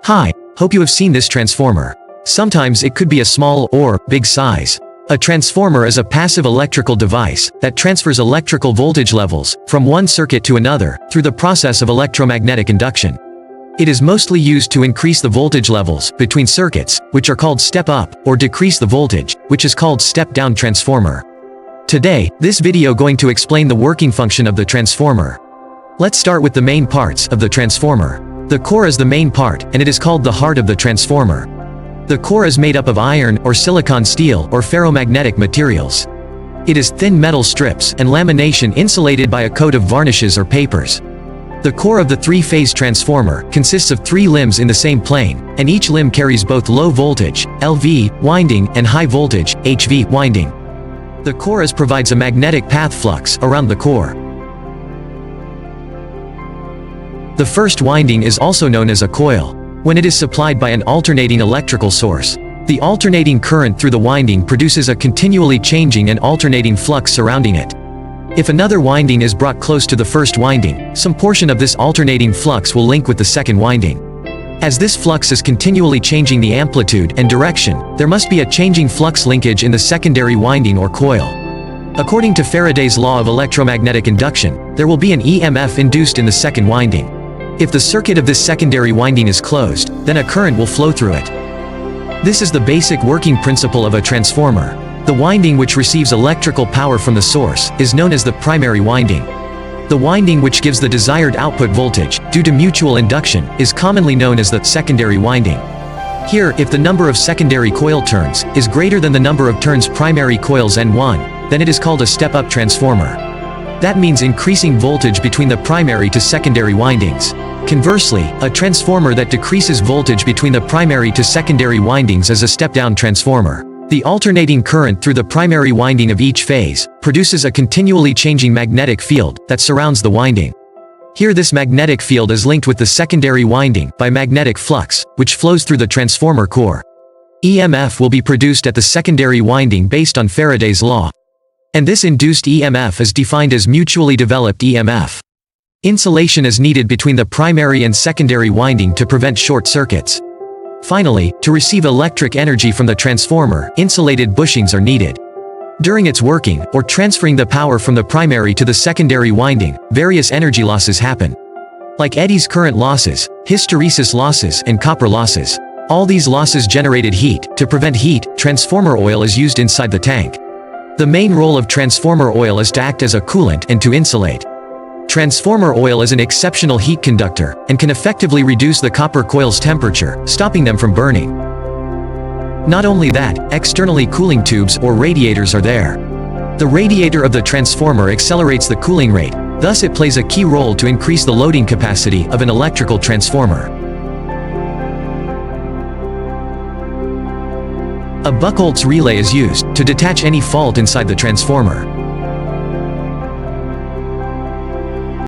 Hi, hope you have seen this transformer. Sometimes it could be a small or big size. A transformer is a passive electrical device that transfers electrical voltage levels from one circuit to another through the process of electromagnetic induction. It is mostly used to increase the voltage levels between circuits, which are called step-up, or decrease the voltage, which is called step-down transformer. Today, this video going to explain the working function of the transformer. Let's start with the main parts of the transformer. The core is the main part, and it is called the heart of the transformer. The core is made up of iron or silicon steel or ferromagnetic materials. It is thin metal strips and lamination insulated by a coat of varnishes or papers. The core of the three-phase transformer consists of three limbs in the same plane, and each limb carries both low voltage, LV, winding, and high voltage, HV, winding. The core provides a magnetic path flux around the core. The first winding is also known as a coil. When it is supplied by an alternating electrical source, the alternating current through the winding produces a continually changing and alternating flux surrounding it. If another winding is brought close to the first winding, some portion of this alternating flux will link with the second winding. As this flux is continually changing the amplitude and direction, there must be a changing flux linkage in the secondary winding or coil. According to Faraday's law of electromagnetic induction, there will be an EMF induced in the second winding. If the circuit of this secondary winding is closed, then a current will flow through it. This is the basic working principle of a transformer. The winding which receives electrical power from the source is known as the primary winding. The winding which gives the desired output voltage, due to mutual induction, is commonly known as the secondary winding. Here, if the number of secondary coil turns is greater than the number of turns primary coils N1, then it is called a step-up transformer. That means increasing voltage between the primary to secondary windings. Conversely, a transformer that decreases voltage between the primary to secondary windings is a step-down transformer. The alternating current through the primary winding of each phase produces a continually changing magnetic field that surrounds the winding. Here this magnetic field is linked with the secondary winding by magnetic flux, which flows through the transformer core. EMF will be produced at the secondary winding based on Faraday's law. And this induced EMF is defined as mutually developed EMF. Insulation is needed between the primary and secondary winding to prevent short circuits. Finally, to receive electric energy from the transformer, insulated bushings are needed. During its working, or transferring the power from the primary to the secondary winding, various energy losses happen. Like eddies current losses, hysteresis losses, and copper losses. All these losses generated heat. To prevent heat, transformer oil is used inside the tank. The main role of transformer oil is to act as a coolant and to insulate. Transformer oil is an exceptional heat conductor, and can effectively reduce the copper coil's temperature, stopping them from burning. Not only that, externally cooling tubes or radiators are there. The radiator of the transformer accelerates the cooling rate, thus it plays a key role to increase the loading capacity of an electrical transformer. A Buchholz relay is used to detach any fault inside the transformer.